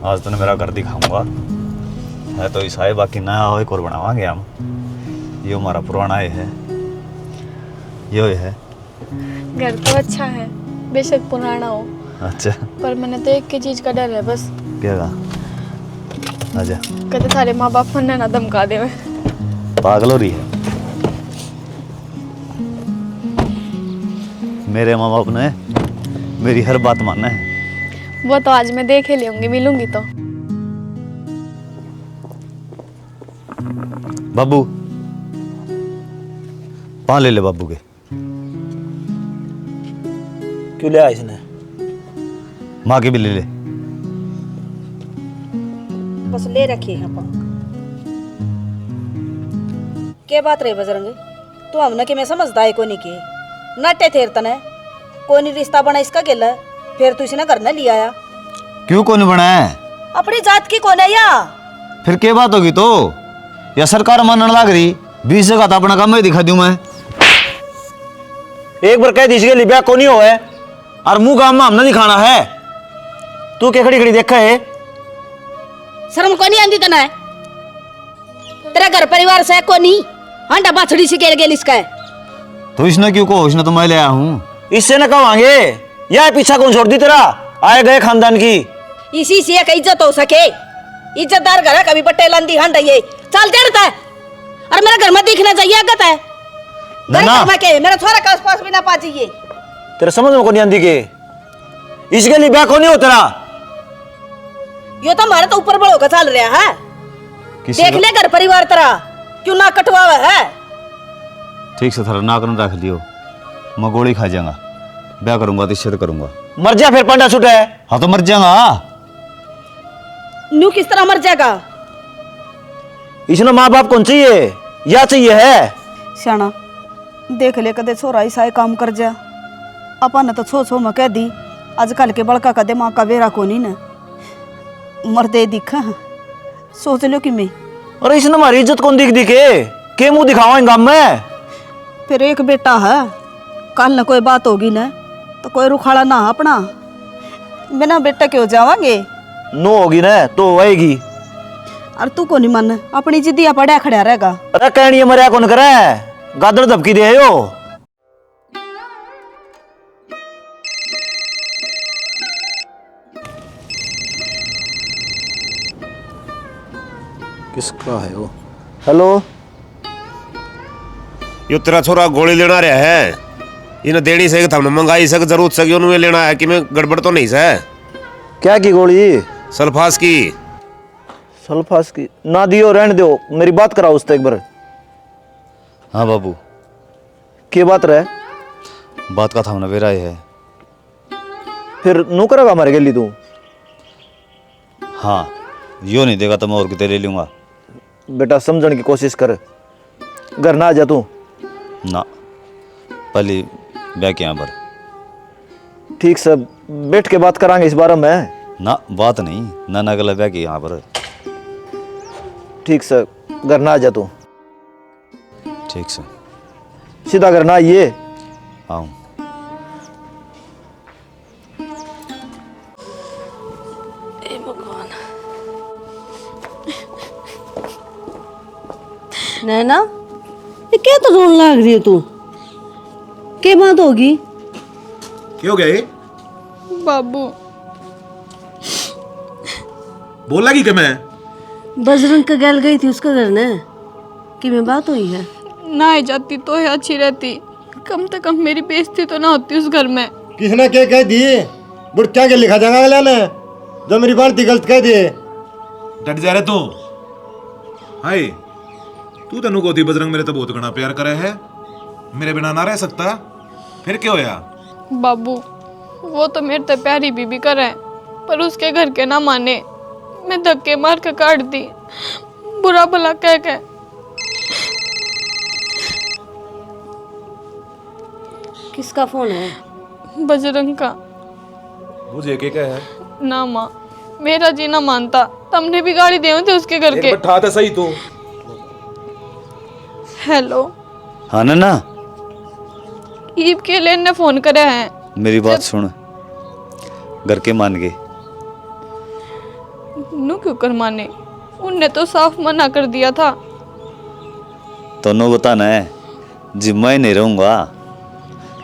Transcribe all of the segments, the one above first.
आज तो मेरा घर दिखाऊंगा है तो ईसा है, बाकी नया हो एक और बनावांगे हम। ये हमारा पुराना है, ये है। घर तो अच्छा है, बेशक पुराना हो। अच्छा, पर मैंने तो एक ही चीज का डर है बस। क्या कहा? आजा। कहते सारे माँ बाप मन ना धमका दे। पागल हो रही है। मेरे माँ बाप ने मेरी हर बात मानना है। वो तो आज मैं देख ही लूंगी, मिलूंगी तो। बाबू, पान ले ले बाबू के। क्यों ले आया इसने? माँ के भी ले ले। बस ले रखिए यहाँ पर। के बात रही बजरंग, तू हमने कि मैं समझदा है को नहीं की नाटे थेर तने कोई नहीं रिश्ता बना इसका गेला फिर तू इसने घर न लिया आया। क्यों कौन बनाया? अपनी जात की कौन है या? फिर क्या बात होगी तो? या सरकार मानने लग रही? 20 जगह तो अपना काम ही दिखा दूं मैं। एक बार कह दीजिए लिबिया को नहीं हो है और मुंह काम में हमने दिखाना है। तू क्या खड़ी खड़ी देखा है? शर्म को नहीं आंदी तना है? तेरा घर परिवार से को नहीं हांडा बाछड़ी से गेल गेल इसका है। तो इसने क्यों को? इसने तो मैं ले आया हूँ। इससे न कहांगे या पीछा कौन छोड़ दी तेरा आए गए खानदान की? इसी से एक इज्जत हो सके। इज्जतदार घर है, कभी पटेल आंदी हांडा ये चलते रहता है। और मेरा घर में दिखना चाहिए आगत है घर में के मेरा छोरा का आसपास भी ना पा जाइए। तेरे समझ में को नहीं आंदी के इसके लिए ब्याह को नहीं हो तेरा? यो तो हमारे तो ऊपर बड़ों का चल रहा है। देख ले घर परिवार तेरा क्यों ना कटवावा है। ठीक से थोड़ा नाक न रख लियो, मैं गोली खा जाऊंगा। ब्याह करूंगा तो इससे करूंगा। मर जा फिर पंडा छूटे। हाँ तो मर जाऊंगा। न्यू किस तरह मर जाएगा? इसने माँ बाप कौन चाहिए या चाहिए है? सियाना देख ले कदे छोरा ऐसा काम कर जा। अपन ने तो छो छो में कह दी आजकल के बड़का का दिमाग का बेरा को नहीं न मरदे दिखा सोच लो कि मैं। और इसने हमारी इज्जत कौन दिख दिखे के मुंह दिखावा गांव में? फिर एक बेटा है, कल न कोई बात होगी न तो कोई रुखाड़ा ना अपना बिना बेटा क्यों जावांगे? नो होगी ना तो होएगी। और तू को नहीं मन अपनी जिद्दिया पड़ा खड़ा रहेगा। अरे कहनी मरिया कौन करे गादड़ धमकी दे यो। किसका है वो? हेलो, यो तेरा छोरा गोली लेना रहा है। इन्हें देनी से हमने मंगाई सक जरूरत सक उन्हें लेना है कि मैं गड़बड़ तो नहीं से? क्या की गोली? सल्फास की। सल्फास की ना दियो रहने दो, मेरी बात कराओ उससे एक बार। हाँ बाबू, क्या बात रहे? बात का था ना बेरा है। फिर नू करेगा हमारे गली तू? हाँ, यो नहीं देगा तो मैं और कितने ले लूंगा। बेटा समझने की कोशिश कर, घर ना आ जा तू। ना, पहले ब्याह के यहाँ पर। ठीक से बैठ के बात करांगे इस बारे में। ना बात नहीं, ना ना गला ब्याह के यहाँ पर। ठीक से घर ना आ जा तू। ठीक से सीधा घर ना आइए। आऊँ। नैना ये क्या तो रोने लग रही है तू? क्या बात होगी? क्यों गए? बाबू बोल लगी कि मैं बजरंग का गैल गई थी उसका घर ने कि में बात हुई है? ना ही जाती तो है अच्छी रहती, कम से कम मेरी बेइज्जती तो ना होती उस घर में। किसने क्या कह दिए? बुढ़ क्या के लिखा जाएगा अगला ने जो मेरी बात गलत कह दिए? डट जा रहे तू। हाय तू तेनू को थी बजरंग मेरे तो बहुत घना प्यार करे है, मेरे बिना ना रह सकता। फिर क्या होया? बाबू वो तो मेरे तो प्यारी बीबी करे पर उसके घर के ना माने। मैं धक्के मार के काट दी, बुरा भला कह के। किसका फोन है? बजरंग का। मुझे क्या है? ना माँ, मेरा जी ना मानता, तुमने भी गाड़ी दे थे उसके घर के। बैठा था सही तू। हेलो। हाँ ना, ईब के लिए ने फोन करे हैं। मेरी बात सुन, घर के मान गए। नू क्यों कर माने? उनने तो साफ मना कर दिया था। तो नो बताना है जी, मैं नहीं रहूँगा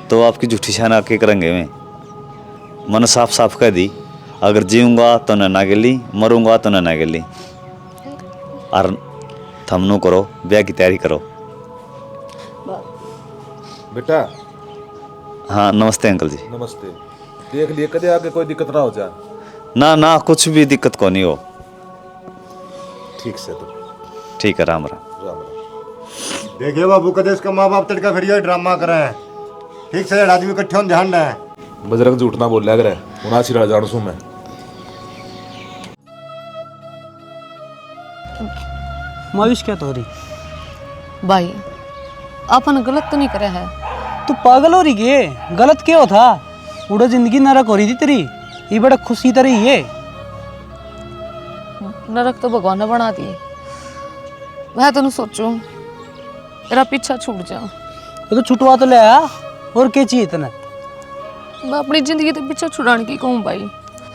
तो आपकी झूठी शान आके करेंगे मैं। मन साफ साफ कह दी, अगर जीऊँगा तो ना गेली, मरूंगा तो ना गेली। और थम नो करो, ब्याह की तैयारी करो। बेटा हाँ नमस्ते अंकल जी। नमस्ते। देख लिए कदे आगे कोई दिक्कत ना हो जा। ना ना कुछ भी दिक्कत को नहीं हो। ठीक से तो ठीक है, राम राम। राम राम। देखिए बाबू, कदे इसका माँ बाप तड़का फिर ये ड्रामा कर रहे हैं। ठीक से आदमी इकट्ठे होने ध्यान रहे। बजरंग झूठ ना बोल लग रहा है, उना छिड़ा जान सू मैं। मायूस क्या तो रही? भाई अपन गलत तो नहीं करे है। तू पागल हो रही के? गलत क्यों था? उड़ा जिंदगी नरक हो रही थी तेरी, ये बड़ा खुशी तरह ही है। नरक तो भगवान ने बना दी। मैं तो सोचू मेरा पीछा छूट जा। तो छुटवा तो ले आया, और क्या चाहिए इतना? मैं अपनी जिंदगी तो पीछा छुड़ाने की कहूँ भाई।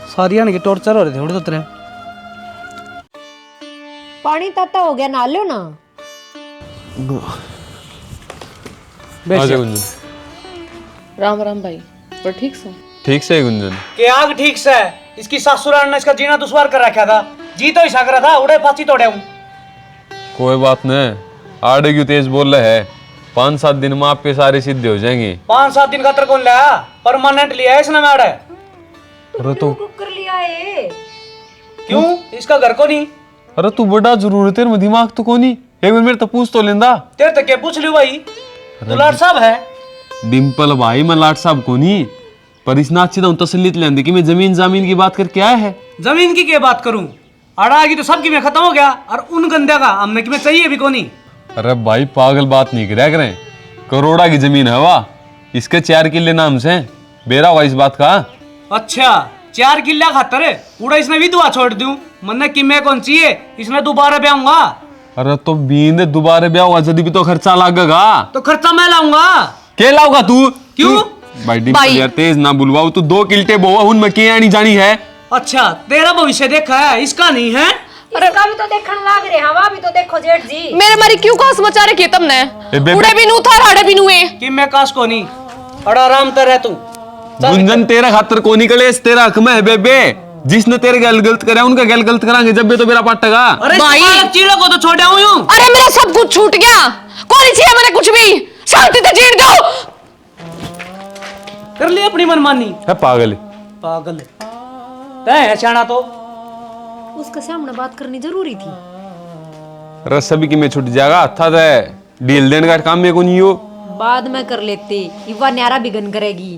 सारी आने के टॉर्चर हो रहे थे थोड़े तो तेरे। पानी ताता हो गया, नहा लो ना। गुंजन राम राम भाई, पर ठीक सो? ठीक से गुंजन के आग ठीक से। इसकी सासुराल ने इसका जीना दुश्वार कर रखा था। जी तो ऐसा करा था, उड़े फांसी तोड़े हूँ। कोई बात नहीं, आड़े क्यों तेज बोल रहे है? 5-7 दिन में आपके सारे सिद्ध हो जाएंगे। 5-7 दिन का तेरे कौन लिया? परमानेंट लिया है इसने मैडे। अरे तो कुकर लिया है। क्यों? इसका घर को नहीं? अरे तू बड़ा जरूर है, तेरे में दिमाग तो कोनी। एक बार मेरे तो पूछ तो लेंदा। तेरे तक क्या पूछ लियो भाई? तू लाट साहब है? डिम्पल भाई, मैं लाट साहब को नहीं, पर इस नाच सीधा तसल्लीत लेंदे कि मैं जमीन की बात करके आया है। जमीन की क्या बात करूं? अड़ा आएगी तो सबकी में खत्म हो गया, और उन गंदे का हमने कि मैं चाहिए भी कोनी। अरे भाई पागल बात नहीं कराया करें, करोड़ा की जमीन है वाह, इसके 4 किले नाम से बेरा हुआ इस बात का। अच्छा 4 किला खातर उड़ा इसने विधवा छोड़ दूं? मन्ने कि मैं कौन चाहिए, इसने दोबारा ब्याहूंगा। अरे तो बींद दोबारा ब्याह हुआ जदी भी तो खर्चा लगेगा। तो खर्चा मैं लाऊंगा। के लाऊंगा तू? क्यों? भाई डिम्पल यार तेज ना बुलवाओ, तू 2 किल्टे बोवा उनमें के आनी जानी है। अच्छा तेरा भविष्य देखा है, इसका नहीं है? इसका भी तो देखने लाग रहे, हवा भी तो देखो जेठ जी। मेरे मारी क्यों कास मचा रखी तुमने? उड़े भी नू था, राड़े भी नू है। कि मैं काश को नहीं, अड़ा आराम तर है तू। गुंजन तेरा खातर को निकले, तेरा हक में है बेबे। जिसने तेरे गैल गलत करा उनका गैल गलत करांगे जब भी तो मेरा पट्टेगा। अरे भाई चीड़ा को तो छोड़ आऊं यूं। अरे मेरा सब कुछ छूट गया, कौन चाहिए मैंने कुछ भी? शांति से जीण दो। कर ली अपनी मनमानी। है पागल पागल तय है शाना तो। उसके सामने बात करनी जरूरी थी। रस सभी की मैं छूट जाएगा था डील देने का काम में को नहीं हो। बाद में कर लेते, युवा न्यारा बिगन करेगी।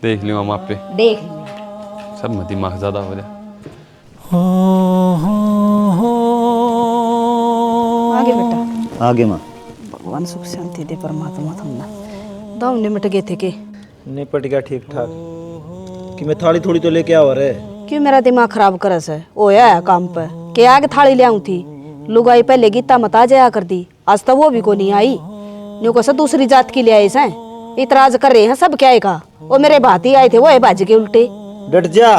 देख लियो हम आप पे, देख लिया सब में दिमाग ज्यादा हो जाए। आगे बेटा, आगे माँ। भगवान सुख शांति दे परमात्मा तुमने। दाम निमट गए थे के? निपट गया ठीक ठाक। कि मैं थाली थोड़ी तो लेके आवा रे। क्यों मेरा दिमाग खराब करस है? ओया है काम पे के आगे थाली ले आऊं थी। लुगाई पहले गीता मत आ जाया कर दी, आज तो वो भी को नहीं आई। न्यू को दूसरी जात की ले आई से इतराज कर रहे हैं सब। क्या है का? वो मेरे भाती आए थे, वो है बाज के उल्टे। डट जा,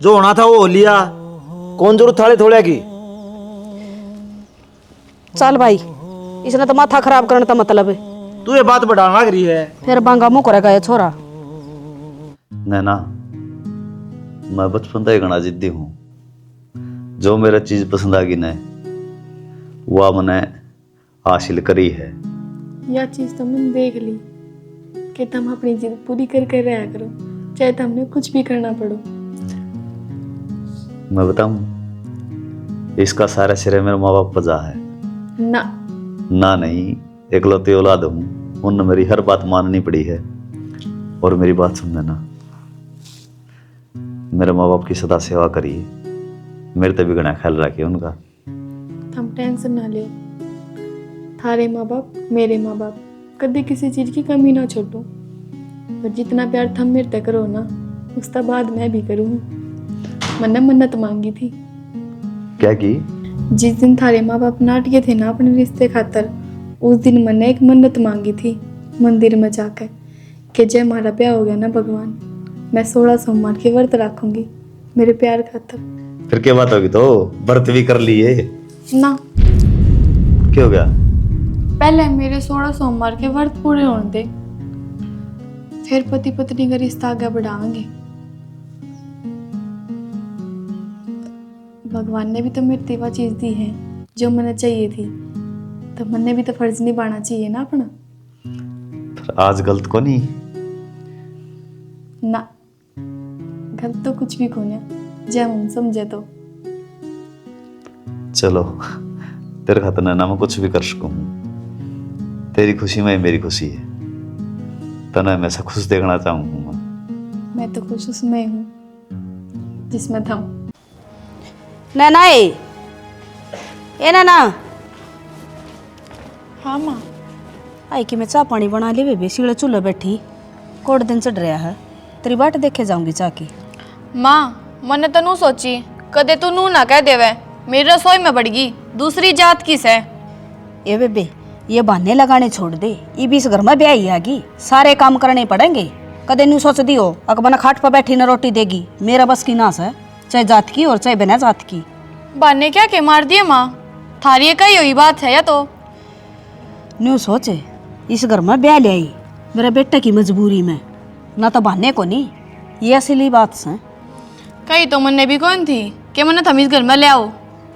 जो होना था वो हो लिया। कौन जरूरत थाली थोड़े की? चल भाई, इसने तो माथा खराब करने का मतलब है। तू ये बात बढ़ाना लग रही है। फिर बांगा मुंह करेगा ये छोरा। नैना, मैं बचपन से घना जिद्दी हूँ। जो मेरा चीज पसंद आ गई न वह मैंने हासिल करी है। यह चीज तो मैंने देख ली कि तुम अपनी जिद पूरी करके रहा करो, चाहे तुमने कुछ भी करना पड़ो। मैं बताऊं, इसका सारा श्रेय मेरे माँ बाप पर जा है। ना नहीं, इकलौती औलाद हूँ, उनने मेरी हर बात माननी पड़ी है। और मेरी बात सुन लेना, मेरे माँ बाप की सदा सेवा करिए, मेरे तभी घना ख्याल रखिए उनका। तुम टेंशन ना लियो, थारे माँ बाप मेरे माँ बाप कभी किसी चीज की कमी ना छोड़ो। और जितना प्यार तुम मेरे तक करो ना, उसका बाद मैं भी करूँगी। मैंने मन्नत मांगी थी। क्या की? जिस दिन थारे माँ बाप नाट गए थे ना अपने रिश्ते खातर, उस दिन मैंने एक मन्नत मांगी थी मंदिर में जाकर कि जब हमारा ब्याह हो गया ना भगवान, मैं 16 सोमवार के व्रत रखूंगी मेरे प्यार खातर। फिर क्या बात होगी? तो व्रत भी कर लिए। ना, क्या हो गया? पहले मेरे 16 सोमवार के व्रत पूरे होने दे, फिर पति पत्नी का रिश्ता आगे बढ़ाएंगे। भगवान ने भी तो मेरे तेवा चीज दी है जो मैंने चाहिए थी, तो मैंने भी तो फर्ज निभाना चाहिए ना अपना। फिर आज गलत को नहीं? ना, गलत तो कुछ भी कोने जब हम समझे तो। चलो, तेरे खातिर ना मैं कुछ भी कर सकूं। तेरी खुशी में मेरी खुशी है, तो ना मैं ऐसा खुश देखना चाहूंगा। मैं तो खुश उसमें हूँ जिसमें था। नैना ए नैना। हाँ माँ। आई कि मैं चाह पानी बना ले बेबे, सीढ़े चूल्हे बैठी कोट दिन चढ़ रहा है, तेरी बाट देखे जाऊंगी चाह की। माँ, मैंने तो नू सोची कदे तू नू ना कह देवे मेरी रसोई में बढ़गी दूसरी जात किस है। ए बेबे, ये बहाने लगाने छोड़ दे, ये भी इस घर में ब्याही आगी, सारे काम करने पड़ेंगे। कदे नू सोच दियो अकबना खाट पर बैठी न रोटी देगी, मेरा बस की नास है, चाहे जात की और चाहे बिना जात की। बहाने क्या के मार दिए माँ, थारी कही हुई बात है या तो। न्यू सोचे इस घर में ब्याह ले आई मेरा बेटा की मजबूरी में, ना तो बहाने को नहीं, ये असली बात से। कही तो मैंने भी कौन थी कि मैंने थम इस घर में ले आओ,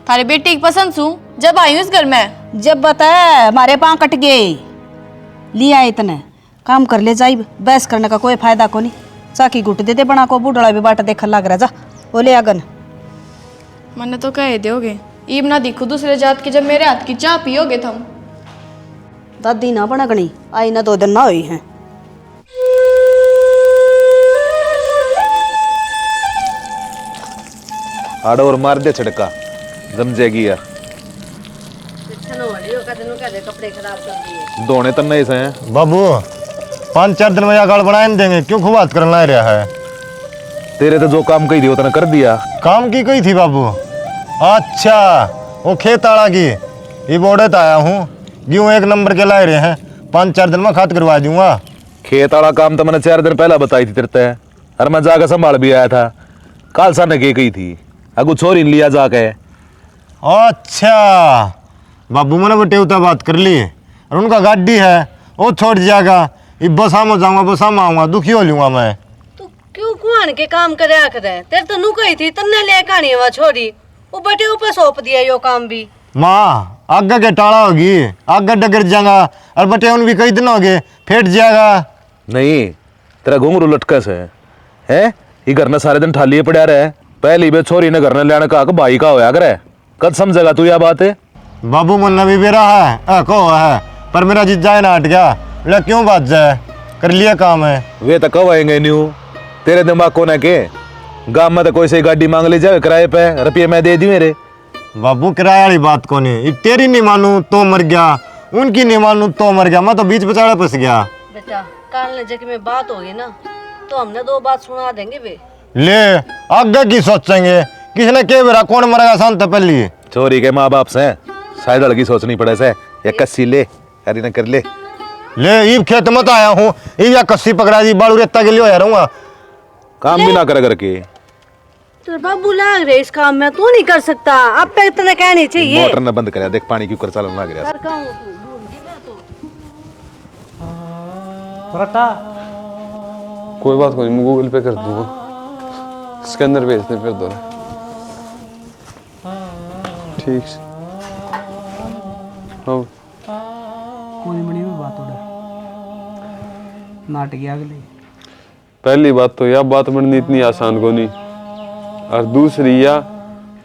थारे बेटे की पसंद सू जब आई हूँ इस घर में। जब बताया हमारे पाँव कट गए, लिया इतने काम कर ले जाइब, बहस करने का कोई फायदा को नहीं। चाकी गुट दे दे बना को, बूढ़ा भी बाट देख लग रहा, जा वो ले आगन। मैंने तो कह दोगे ईब ना दिखो दूसरे जात की, जब मेरे हाथ की चाय पियोगे तुम। दादी ना बनगनी आई ना 2 दिन ना हुई है। आड़ और मार दे छड़का, जम जाएगी यार। दोने तन नहीं से बाबू 5-4 दिन में यह गाड़ बनाए नहीं देंगे, क्यों खूब बात करना रहा है? तेरे तो जो काम कही थी वो तने कर दिया। काम की कही थी बाबू? अच्छा, वो खेत आड़ा की ये बोड़े तो आया हूँ, गेहूँ 1 नंबर के लाए रहे हैं, 5-4 दिन में खाद करवा दूंगा। खेत वाला काम तो मैंने 4 दिन पहला बताई थी तेरे ते, और मैं जाकर संभाल भी आया था। काल सा ने कही थी अगू छोरी लिया जाके। अच्छा बाबू, मैंने बेटे बात कर ली, और उनका गाड़ी है वो छोड़ जाएगा, ये बसा में जाऊंगा, बसा में आऊंगा, दुखी हो लूंगा मैं। तू क्यों कुआन के काम करे करे? तेरे तो नु कही थी तन्ने ले कहानी वहाँ छोड़ी, वो बेटे ऊपर सौंप दिया यो काम भी। माँ आगे के टाड़ा होगी, आगे डगर जाएगा, और बटे उन भी कई दिन हो गए फेट जाएगा। नहीं, तेरा घुंघरू लटका से है, ये घर में सारे दिन ठालिए पड़ा रहे, पहली बे छोरी ने घर ने लेने का भाई का होया करे, कद समझेगा तू यह बात है? बाबू मुन्ना भी बेरा है को है, पर मेरा जिद जाए ना हट गया, बोला क्यों बात जाए, कर लिया काम है। वे तो कब आएंगे न्यू, तेरे दिमाग को ना के गांव में तो कोई सी गाड़ी मांग ले जाए किराए पे, रुपये मैं दे दी मेरे। बाबू किराए वाली बात को नहीं, तेरी नहीं मानू तो मर गया, उनकी नहीं मानू तो मर गया, मैं तो बीच बचाड़े फंस गया। बेटा काल जगह में बात होगी ना तो हमने 2 बात सुना देंगे बे। ले आगे की सोचेंगे, किसने के बेरा कौन मरेगा शांत पहली। चोरी के माँ बाप से शायद लड़की सोचनी पड़े से, या कस्सी ले अरे न कर ले। ईब खेत मत आया हूँ, ईब या कस्सी पकड़ा दी बालू रेता के लिए होया रहूंगा, काम भी ना कर करके। तेरे बाबू लाग रहे इस काम में, तू नहीं कर सकता, अब पे इतना कहनी चाहिए। मोटर ने बंद कराया, देख पानी क्यों कर चलन लग रहा है। कोई बात नहीं, मैं गूगल पे कर दूंगा, इसके अंदर भेज दे फिर दोनों। ठीक है कोई बड़ी हुई बात उड़ा नाटक अगले। पहली बात तो यह बात बननी इतनी आसान को नहीं, और दूसरी या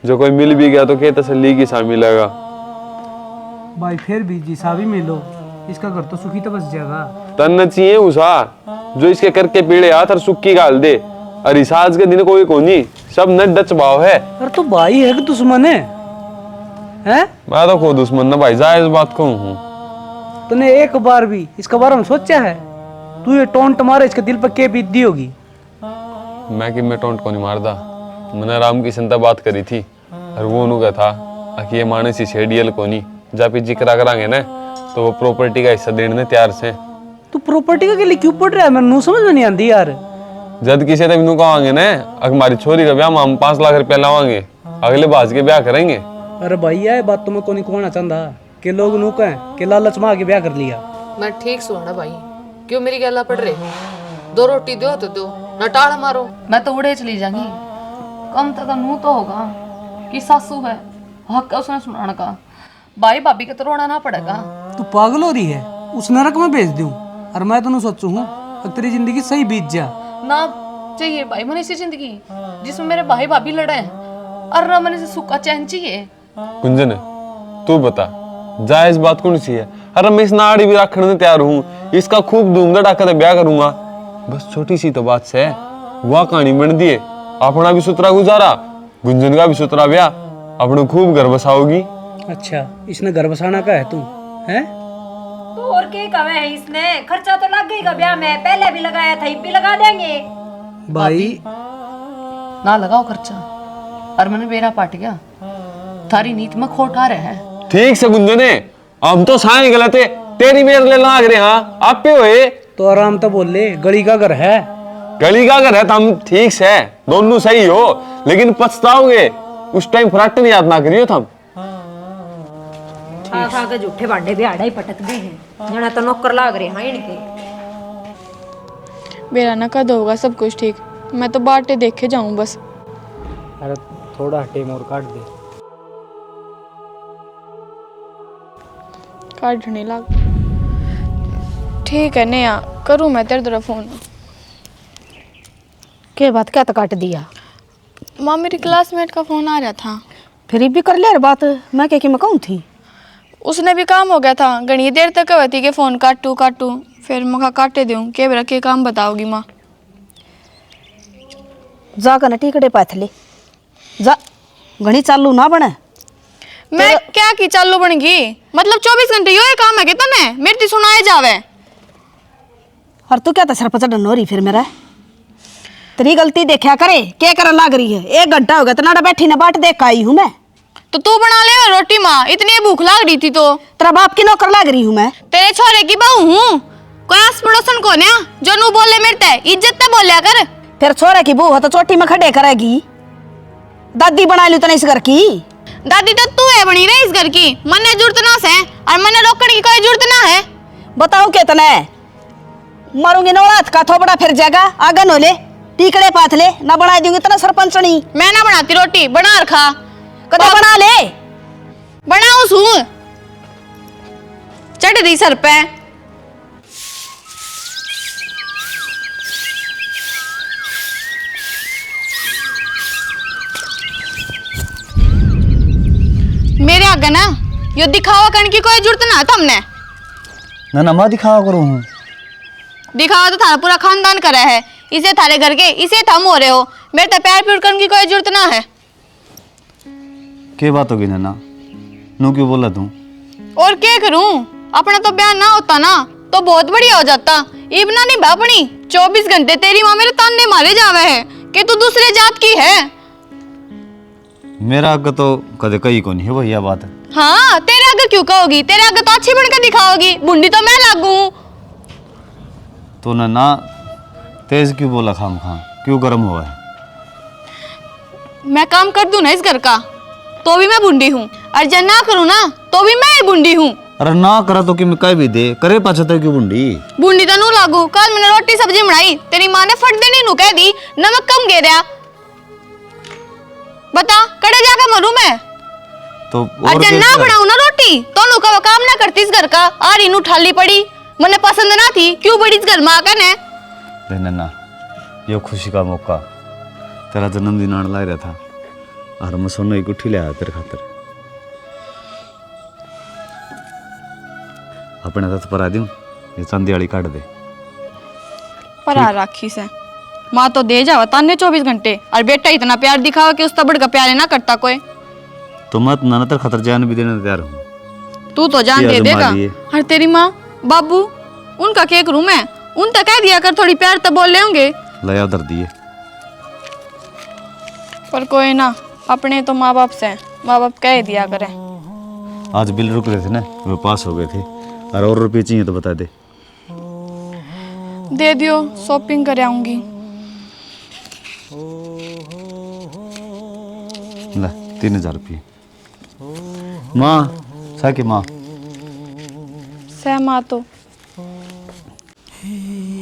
जो कोई मिल भी गया तो क्या तसल्ली की सा मिलेगा भाई, फिर भी जी सा भी मिलो, इसका घर तो सुखी तो बस जाएगा। तन चाहिए उसा जो इसके करके पीड़े हाथ और सुक्की गाल दे, और इस आज के दिन कोई कोनी, सब न डच भाव है। अरे तो भाई है कि दुश्मन है? हैं? मैं तो खुद दुश्मन ना भाई, जा इस बात को हूँ। तूने एक बार भी इसके बारे में सोचा है? तू ये टोंट मारे इसके दिल पर क्या बीतती होगी? मैं कि मैं टोंट को नहीं मारदा, मैंने राम की संता बात करी थी, और वो उन्होंने था कि ये माने सी शेडियल को नहीं, जब जिक्र करांगे ना तो वो प्रॉपर्टी का हिस्सा देने तैयार से। तू प्रॉपर्टी के लिए क्यों पढ़ रहा है? मैं नू समझ में नहीं आती यार। जब किसी ने भी कहांगे ना हमारी छोरी का ब्याह में हम 5 लाख रुपया लावांगे, अगले बाज के ब्याह करेंगे। अरे भैया ये बात तो मैं को नहीं कहना चाहता कि लोग नू कहें कि लालच में आके ब्याह कर लिया। मैं ठीक सुना भाई, क्यों मेरी गला पड़ रही हो? 2 रोटी दो तो दो, न टाड़ मारो। मैं तो उड़े चली जाऊंगी, कम से कम मुंह तो होगा कि सासू है, हक है उसने सुनाने का। भाई भाभी के तो रोना ना पड़ेगा। तू पागल हो रही है? उस नरक में भेज दूं और मैं तो सोचू हूँ तेरी जिंदगी सही बीत जा। ना चाहिए भाई मैंने ऐसी जिंदगी जिसमें मेरे भाई भाभी लड़े और ना मैंने से सुख चैन चाहिए। कुंजन तू बता, जायज बात कौन सी है? अरे मैं इस नाड़ी भी रखने में तैयार हूँ, इसका खूब धूम धड़ाका से ब्याह करूंगा। बस छोटी सी तो बात से वह कहानी बन दिए, अपना भी सुतरा गुजारा, गुंजन का भी सुतरा ब्याह, अपने खूब घर बसाओगी। अच्छा इसने घर बसाना का है तू है? तो और क्या कवे है इसने? खर्चा तो लग गई का ब्याह में, पहले भी लगाया था, अब भी लगा देंगे। भाई ना लगाओ खर्चा, और मैंने बेरा पाट गया, थारी नीत में खोट आ रहे हैं। ठीक से गुंजने, हम तो साए गलत है, तेरी मेरे ले लाग रहे। हाँ आप पे होए तो आराम तो बोल ले, गली का घर है। गली का घर है तो हम ठीक से दोनों सही हो, लेकिन पछताओगे उस टाइम फराट नहीं याद ना करियो थम। खा खा के झूठे भांडे भी आड़ा ही पटक दी हैं, जना तो नौकर लाग रहे हैं इनके। मेरा ना कद होगा सब कुछ ठीक, मैं तो बाटे देखे जाऊं बस। अरे थोड़ा हटे मोर काट दे। काटने लग। ठीक है नेहा, करूँ मैं तेरे तरफ फोन? के बात क्या तो काट दिया? माँ मेरी क्लासमेट का फोन आ रहा था। फिर भी कर ले बात, मैं क्या कि मैं कहूँ थी। उसने भी काम हो गया था, घनी देर तक कहती कि फोन काटू काटू, फिर मैं काटे दूँ के बरा के काम बताओगी माँ? जा कर टिकड़े पाथले जा, घनी चालू ना बने। मैं क्या की चालू बन गई? मतलब 24 घंटे यो काम है कि तने मेरे ती सुनाए जावे। और तू क्या सर पर चढ़न हो रही फिर मेरा? तेरी गलती देखा करे, क्या करन लाग रही है? 1 घंटा हो गया तो नाड़ा बैठी ना बाट देख आई हूँ मैं। तो तू बना ले रोटी माँ, इतनी भूख लाग रही थी तो। तेरा बाप की नौकर लाग रही हूँ मैं। तेरे छोरे की बहू हूँ, कोई आस पड़ोसन को ना जो नू बोले मेरे ते इज्जत ते बोलिया कर। फिर छोरे की बहू है तो चोटी में खड़े करेगी। दादी बना ली तो नहीं इस घर की। दादी तो तू है बनी रही इस घर की, मन्ने जरूरत ना से और मन्ने रोकने की कोई जरूरत ना है। बताओ कितने मारूंगी नौड़ा हाथ का थोबड़ा फिर जाएगा। आगन हो ले, टिकड़े पाथ ले, ना बना दूंगी तना सरपंचनी। मैं ना बनाती रोटी, बना रखा। कदा बना ले, बनाऊ सू, चढ़ रही सर पे। मेरे आगे ना यो दिखावा करने की कोई जरूरत ना है तुमने। ना मैं दिखावा करूँ हूँ। दिखावा तो थारा पूरा खानदान करे है, इसे थारे घर के इसे थम हो रहे हो, मेरे तो पैर पीड़ करने की कोई जरूरत ना है। क्या बात होगी नैना, नू क्यों बोला तू? और क्या करूं, अपना तो ब्याह ना होता ना तो बहुत बढ़िया हो जाता। इबना नहीं बापनी 24 घंटे तेरी माँ मेरे ताने मारे जावे है कि तू दूसरे जात की है। मेरा आगे तो कदे कहीं को नहीं है भैया बात। हाँ तेरे आगे क्यों कहोगी, तेरे आगे तो अच्छी बनकर दिखाओगी, बुंडी तो मैं लागू। तो नैना तेज क्यों बोला खाम खां, क्यों गर्म हुआ है? मैं काम कर दूं ना इस घर का तो भी मैं बुंडी हूँ, और जब ना करूँ ना तो भी मैं ही बुंडी हूँ। अरे ना करा तो कि मैं कह भी दे, करे पाछा तो क्यों बुंडी? बुंडी तो नू लागू, कल मैंने रोटी सब्जी बनाई, तेरी माँ ने फट देनी नू कह दी नमक कम गे दिया। बता कड़े जाकर मरूं मैं? तो और जब ना बनाऊं ना रोटी तो नू का काम ना करती इस घर का, आ रही नू ठाली पड़ी, मने पसंद ना थी, क्यों बड़ी इस घर में आकर ने? नैना ये खुशी का मौका, तेरा जन्मदिन आने लग रहा था और मैं सोना की गुट्ठी ले आया तेरे खातिर। अपने हाथ पर आ दूं, ये चांदी वाली काट दे। पर आ राखी से माँ तो दे जावा ताने 24 घंटे, और बेटा इतना प्यार दिखावा कि उसका बड़का प्यार ना करता कोई। तो मत ना तेरे खातिर जान भी देने तैयार हूँ। तू तो जान दे देगा। और तेरी माँ बाबू उनका क्या करूं मैं? उन तक कह दिया कर थोड़ी प्यार तो बोल ले होंगे। लया उधर दिए। पर कोई ना, अपने तो माँ बाप से, माँ बाप कह दिया करे। आज बिल रुक रहे थे ना, वो पास हो गए थे, और रुपये चाहिए तो बता दे। दे दियो, शॉपिंग कर आऊंगी। ला 3,000 रुपये। माँ साकी माँ सहमा तो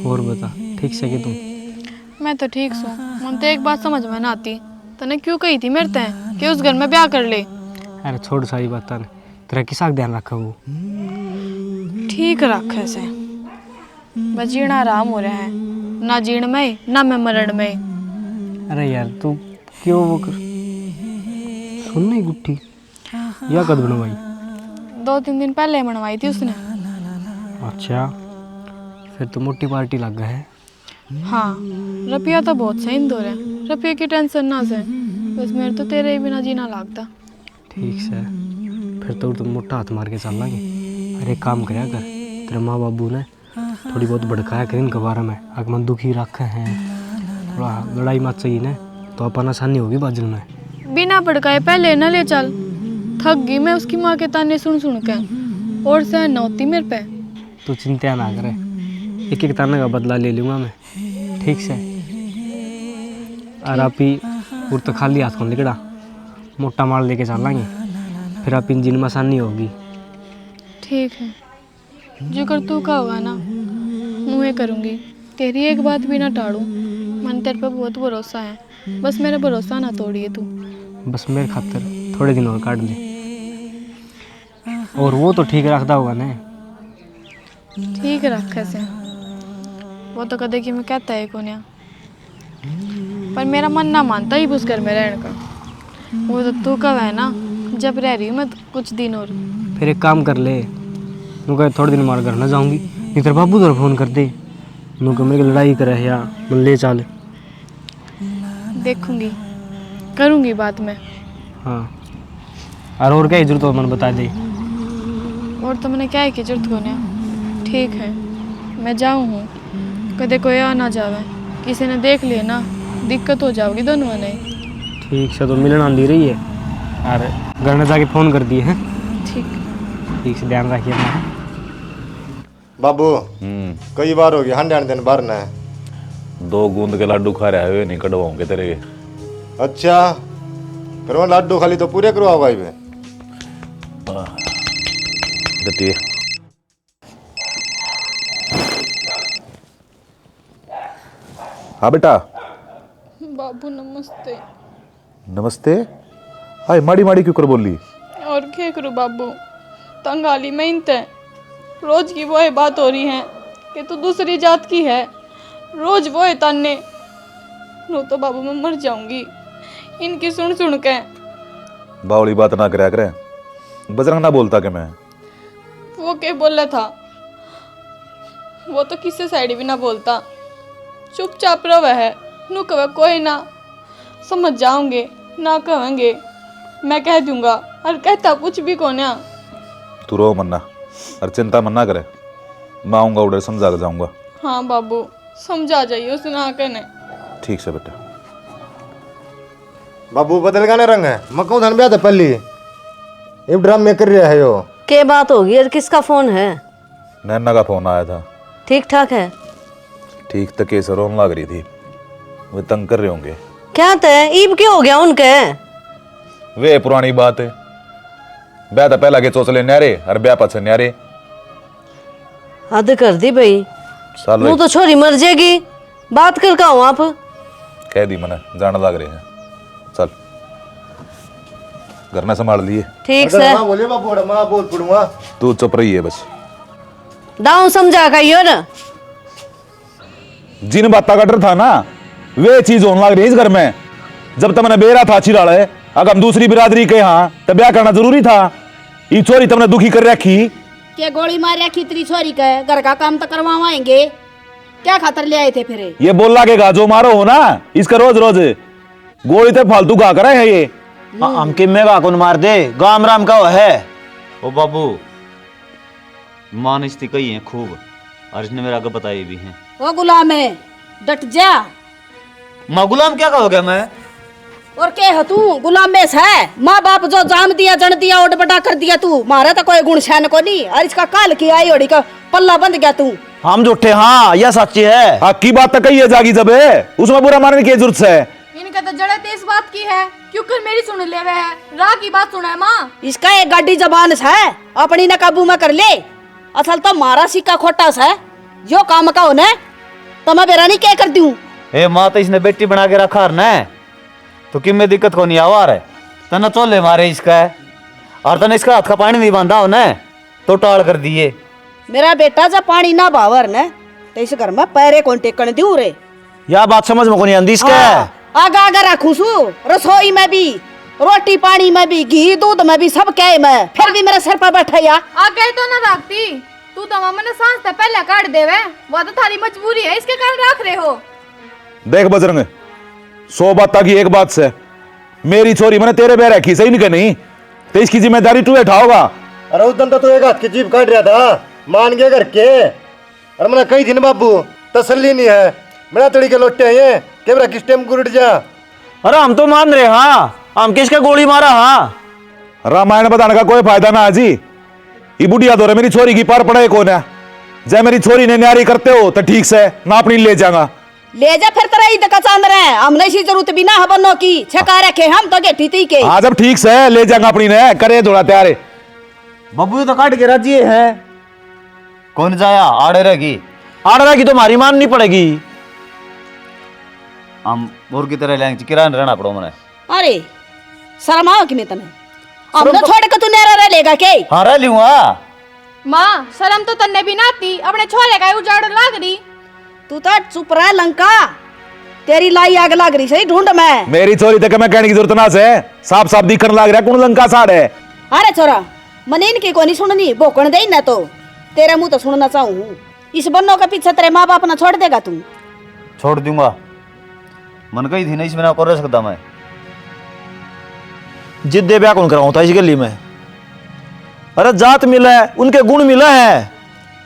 और बता ठीक से कि तुम? मैं तो ठीक हूँ। मन तो एक बात समझ में ना आती, तूने क्यों कही थी मेरे ते कि उस घर में ब्याह कर ले। अरे छोड़ सारी बात ने, तेरा किसा ध्यान रखा वो? ठीक रखे से बस जीना आराम हो रहा है, ना जीण में ना मैं मरण में। अरे यार तू क्यों वो कर सुन नहीं गुट्ठी या कद बनवाई? 2-3 दिन पहले मनवाई थी उसने। अच्छा फिर तो मोटी पार्टी लग गया है। हाँ रुपया तो बहुत सही दो रहे, रुपये की टेंशन ना से, बस मेरे तो तेरे ही बिना जीना लगता। ठीक से फिर तो तुम मोटा हाथ मार के चल लागे। अरे एक काम करया कर, तेरे माँ बाबू ने थोड़ी बहुत भड़काया कर इनके बारे में, आगमन दुखी रखे हैं, थोड़ा लड़ाई मत चाहिए ना तो अपन आसानी होगी बाजल में। बिना भड़काए पहले न ले चल, थक गई मैं उसकी माँ के ताने सुन सुन के, और सहन न होती मेरे पे। तू चिंता ना करे, एक एक ताने का बदला ले लूँगा मैं, ठीक से। और आप ही और तो खाली हाथ को निकड़ा, मोटा माल लेके चलेंगे, फिर आप इंजन में आसानी होगी। ठीक है, जो कर तू का होगा ना मुँह करूँगी, तेरी एक बात भी ना टाड़ू। मन तेरे पे बहुत भरोसा है, बस मेरा भरोसा ना तोड़िए तू। बस मेरे खातर थोड़े दिन और काट ले, और वो तो ठीक रखता होगा ना? ठीक रखे से, वो तो कदे कि मैं कहता है कोन्या, पर मेरा मन ना मानता ही उस घर में रहने का। वो तो तू कब है ना, जब रह रही हूँ मैं कुछ दिन और। फिर एक काम कर ले, मैं कह थोड़े दिन मार घर ना जाऊँगी, नहीं तेरे बाबू तो फ़ोन कर दे, मैं कह मेरी लड़ाई करे या मैं ले चल। देखूंगी, करूंगी बात में। हाँ और क्या जरूरत हो मन बता दे। और तो मैंने क्या है कि जरूरत कोन्या, ठीक है मैं जाऊँ हूँ, कदे कोई आ ना जावे, किसी ने देख लिया ना दिक्कत हो जाओगी दोनों ने। ठीक से तो मिलन आंदी रही है, और घर में जाके फ़ोन कर दिए हैं। ठीक से ध्यान रखिए अपना। बाबू कई बार हो गया 100 दिन भर ना 2 गूंद के लड्डू खा रहे हुए नहीं कटवाऊंगे तेरे के। अच्छा फिर वो लड्डू खाली तो पूरे करवा भाई में। हाँ बेटा। बाबू नमस्ते। नमस्ते। हाय माड़ी माड़ी क्यों कर बोली? और क्या करूँ बाबू, तंगाली में इंत है, रोज की वो है बात हो रही है कि तू दूसरी जात की है, रोज वो है ताने। रो तो बाबू मैं मर जाऊंगी इनकी सुन सुन के। बावली बात ना करया करे, बजरंग ना बोलता कि मैं। वो क्या बोला था, वो तो किससे साइड भी ना बोलता, चुपचाप रहा है। नु कहे कोई ना, समझ जाओगे ना कहेंगे मैं कह दूंगा, और कहता कुछ भी कोन्या। तू रो मन्ना और चिंता मन्ना करे, मैं आऊंगा उधर समझा कर जाऊंगा। हाँ बाबू समझा जाइए उसने आके ने। ठीक से बेटा। बाबू बदल गाने रंग है मकऊ धन ब्याह था पहली ये ड्राम में कर रहा है यो। क्या बात होगी और किसका फोन है? नैना का फोन आया था। ठीक ठाक है? ठीक तो केस रोन लग रही थी, वे तंग कर रहे होंगे। क्या तय ईब क्या हो गया उनके? वे पुरानी बात है, ब्याह तो पहला के चोचले न्यारे और ब्याह पाछे न्यारे। हद कर दी भाई, साल वो तो छोरी मर जाएगी, बात कर का हूँ आप? कह दी मना जाने लग रहे हैं, चल घर में संभाल लिए। ठीक से बोलिए बाबू मैं बोल पड़ूंगा, तू चुप रही है बस। दाऊ समझा कहियो ना, जिन बात का डर था ना वे चीज होने लग रही है इस घर में। जब तक मैंने बेरा था चिराड़े, अगर हम दूसरी बिरादरी के यहाँ तो ब्याह करना जरूरी था। ये चोरी तुमने दुखी कर रखी, क्या गोली मार रखी तेरी छोरी का? घर का काम तो करवाएंगे, क्या खातर ले आए थे फिर? ये बोल लागेगा जो मारो हो ना इसका रोज रोज गोली तो फालतू गा कर है ये। हम किम्मे का कौन मार दे, गाम राम का है। ओ बाबू मानिस्ती कही है खूब, और इसने मेरे आगे बताई भी है। वो गुलाम है, डट जा। माँ गुलाम क्या कहोगे मैं? और क्या है तू गुलाम में है? माँ बाप जो जाम दिया जन दिया ओड बटा कर दिया तू, मारा तो कोई गुण शान को नहीं, और इसका काल की आई ओड़ी का पल्ला बंद गया तू। हम झूठे, हाँ यह सच्ची है। हक की बात तो कही है जागी जब है, उसमें बुरा मानने की जरूरत है। इनका तो जड़े तेज बात की है, क्यों कर मेरी सुन ले वे है, राह की बात सुना है माँ। इसका एक गाड़ी जबान है, अपनी न काबू में कर ले। असल तो मारा सिक्का खोटा सा है, जो काम का होने तो मैं बेरा नहीं क्या कर दूं। ए माँ तो इसने बेटी बना के रखा है तो कि में दिक्कत को नहीं आवा रहे तना चोले मारे इसका है और तने इसका हाथ का पानी नहीं बांधा हो न तो टाल कर दिए। मेरा बेटा जब पानी ना बावर ने तो इस घर में पैरे कौन टेकन दूं रे। या बात समझ में को नहीं आंदी इसका। आगा आगा रखू सु, रसोई में भी, रोटी पानी में भी, घी दूध में भी, सब क्या मैं फिर भी मेरे सर पर बैठा या। आगे तो ना रखती, तू तो मैंने सांस से पहले काट देवे, वो तो थारी मजबूरी है, इसके कारण रख रहे हो। देख बजरंग, 100 बात की एक बात से मेरी छोरी मैंने तेरे बे रखी सही नहीं नहीं तो इसकी जिम्मेदारी तू उठाओगा। अरे उस दिन तो एक हाथ की जीभ काट रहा था, मान गया घर के। अरे मैंने कही थी ना बाबू, तसल्ली नहीं है, मेरा तड़ी के लोटे हैं ये कि मेरा किस टाइम गुरट जा। अरे हम तो मान रहे हाँ, हम किसका गोली मारा हाँ। रामायण बताने का कोई फायदा ना हाजी, ये बुढ़िया दो मेरी छोरी की पार पड़े कौन है। जय मेरी छोरी ने न्यारी करते हो तो ठीक से ना अपनी ले जाऊंगा, ले जा फिर तेरा ईद का चांद रहे, हमने इसी जरूरत भी ना हबनो की छका रखे हम तो गेठी थी के। आज अब ठीक से ले जाऊंगा अपनी ने, करे थोड़ा तैयार है। बब्बू तो काट के राजी है, कौन जाया आड़े रहेगी, आड़ रहा की तो हमारी माननी पड़ेगी। हम और की तरह लेंगे किराया रहना पड़ो मैंने। अरे शर्म आओ कि नहीं तने, हम तो छोड़ के तू नेरा रह लेगा के। हाँ रह लूंगा माँ शर्म तो तन्ने भी ना आती, अपने छोरे का उजाड़ लाग रही। तू तो चुप रह लंका, तेरी लाई आग लाग रही सही ढूंढ में। मेरी छोरी तक मैं कहने की जरूरत ना से, साफ साफ दिखने लग रहा कौन लंका साड़ है। अरे छोरा मने इनकी को नहीं सुननी, भोकण दे ना तो तेरा मुंह तो सुनना चाहूँ। इस बन्नों के पीछे तेरे माँ बाप ना छोड़ देगा तू। छोड़ दूंगा, मन कही थी ना इसमें ना कर सकता मैं। जिद्दे ब्याह कौन कराऊं था इस गली में। अरे जात मिला है, उनके गुण मिला है,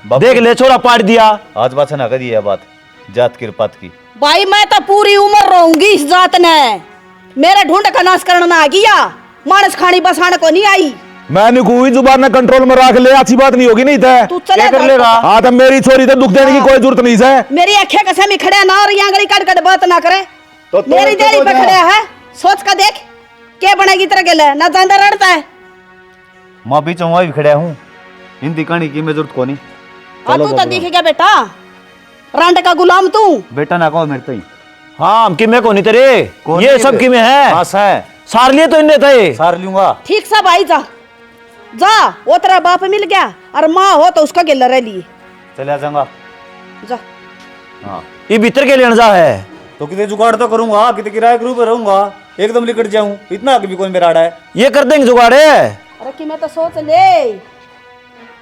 देख ले छोरा पाट दिया। आज बात से ना करी है बात जात की पात की। भाई मैं तो पूरी उम्र रहूंगी इस जात ने, मेरे ढूंढ का नाश करना आ गया, मानस खानी बसाने को नहीं आई। मैंने कोई जुबान ना कंट्रोल में रख ले, अच्छी बात नहीं होगी नहीं तो तू चले कर लेगा। हाँ तो मेरी छोरी तो दुख देने की कोई जरूरत नहीं है। मेरी अखे कसम ही खड़े ना और यांगड़ी काट काट बात ना करे तो मेरी देरी पे खड़े है, सोच का देख क्या बनेगी तेरे गले ना जानता रड़ता है। माँ बीच में भी खड़ा हूँ, हिंदी कहानी की मैं जरूरत को नहीं। हाँ तू तो दिखेगा बेटा, रांड का गुलाम तू। बेटा ना कहो मेरे तो ही। हाँ हम किमे को नहीं तेरे, ये सब किमे है। हाँ है सार लिए तो इन्हें थे। सार लूंगा। ठीक सा भाई जा जा, वो तेरा बाप मिल गया और माँ हो तो उसका गिल्ला रह लिए। चले जाऊंगा जा हाँ। ये भीतर के लेने जा है तो कितने जुगाड़ तो करूंगा, कितने किराए के रूप में रहूंगा, एकदम लिकट जाऊं इतना भी कोई मेरा आड़ा है। ये कर देंगे जुगाड़े। अरे कि मैं तो सोच ले,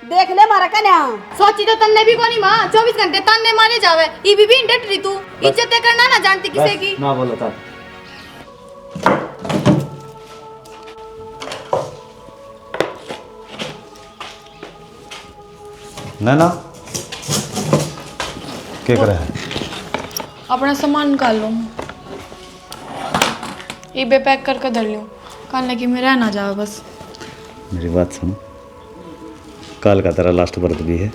देख ले मारा कन्या। सोची तो तन्ने भी कोनी माँ, 24 घंटे तन्ने मारे जावे, ई भी डट रही तू, इज्जत करना ना जानती किसे की। ना बोलो था ना क्या कर रहा है। अपना सामान निकाल लो, ये बे पैक करके धर लो, काल लगी में रह ना जाओ बस। मेरी बात सुनो, कल का तेरा लास्ट व्रत भी है।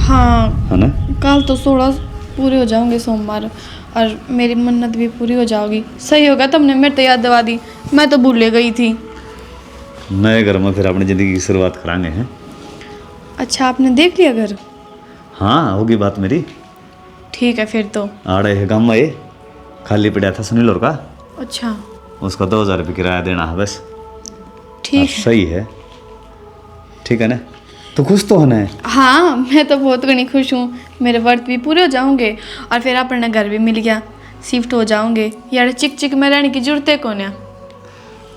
हाँ है ना, कल तो 16 पूरे हो जाओगे सोमवार, और मेरी मन्नत भी पूरी हो जाओगी। सही होगा तुमने मेरे तो याद दिवा दी, मैं तो भूले गई थी। नए घर में फिर अपनी जिंदगी की शुरुआत कराएंगे हैं। अच्छा आपने देख लिया घर? हाँ होगी बात मेरी। ठीक है फिर तो। आड़े है गाँव में, ये खाली पड़ा था सुनील और का, अच्छा उसका 2000 रुपये किराया देना है बस। ठीक है। सही है, ठीक है ना, तो खुश तो होना है। हाँ मैं तो बहुत घनी खुश हूँ, मेरे व्रत भी पूरे हो जाओगे और फिर अपना घर भी मिल गया, शिफ्ट हो जाओगे। यार चिक चिक में रहने की जरूरत है कौन है।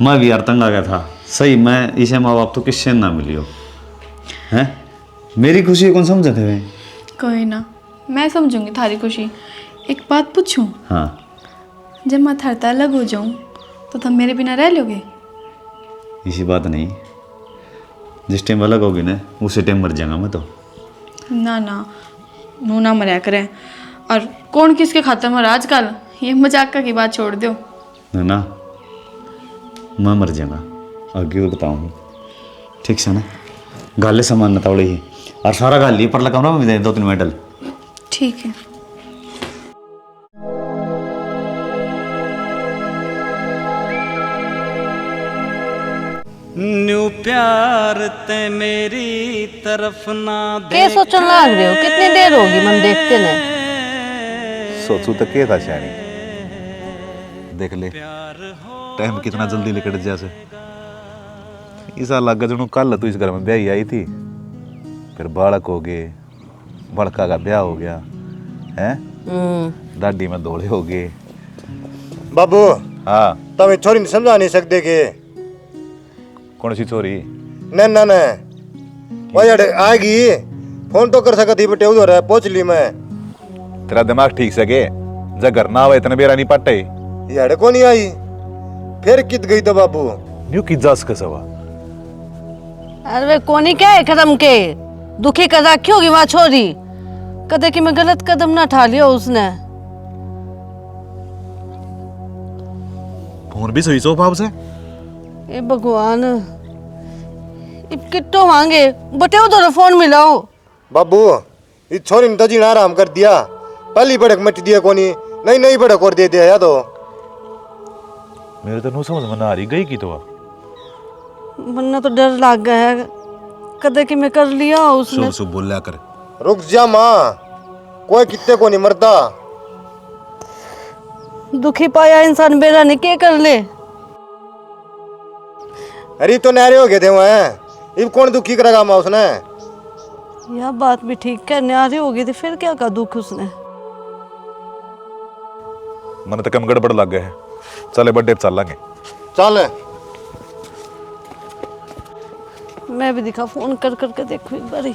मैं भी यार तंग आ गया था सही, मैं इसे माँ बाप तो किससे ना मिलियो हैं, मेरी खुशी कौन समझते थे। कोई ना, मैं समझूंगी थारी खुशी। एक बात पूछूं? हाँ जब मैं थरता अलग हो जाऊं तो तुम मेरे बिना रह लोगे? इसी बात नहीं, जिस टाइम अलग होगी ना उसी टाइम मर जाऊंगा मैं तो। ना ना नू ना मरा करें, और कौन किसके खाते मरा आजकल, ये मजाक का की बात छोड़ दो ना, मैं मर जाऊंगा आगे बताऊँ, ठीक से ना। गाले सामान न तवड़े ही और सारा गाल लिए पर लगा कमरा में 2-3 मेडल। ठीक है। न्यू प्यार ते मेरी तरफ ना के सोचन लाग रहे हो? कितनी देर होगी मन देखते ने? सोचू तो क्या था शायरी, देख ले टाइम कितना जल्दी निकट जैसे। ऐसा लगा जो कल तू इस घर में ब्याह आई थी, फिर बालक हो गए, बड़का का ब्याह हो गया है, दादी में दौड़े हो गए। बाबू हाँ तब छोरी नहीं समझा नहीं सकते के? कौन सी चोरी? न न न वो यार आएगी, फोन तो कर सकती बटे उधर है, पहुंच ली मैं। तेरा दिमाग ठीक से के जब घर ना हुए इतने बेरा नहीं पट्टे यार को नहीं आई, फिर कित गई तो बाबू न्यू की जास का सवा। अरे वे कोनी क्या है खत्म के दुखी कर रखी होगी वहां छोरी, कदे कि मैं गलत कदम ना उठा लिया उसने। फोन भी सही सो भाव से। ए भगवान, इब किट्टो मांगे बटे उधर फोन मिलाओ। बाबू इस छोरी ने तो जीना आराम कर दिया, पहली बड़क मट दिया कोनी, नहीं नहीं बड़क और दे दिया या तो। मेरे तो नु समझ में ना आ रही गई की तो। वरना तो डर लग गया है, कदे कि मैं कर लिया उसने। सुब सुब बोलिया कर। रुक जा माँ, कोई कितने को नहीं मरता। दुखी पाया इंसान बेरा ने क्या कर ले। अरे तो नारे हो गए थे वहाँ, इब कौन दुखी करेगा माँ उसने? यह बात भी ठीक है, न्यारी होगी थी फिर क्या का दुख उसने। मन तो कम गड़बड़ लग गए है, चले बर्थडे चल लेंगे। चल मैं भी दिखा फोन कर करके देखो एक बारी।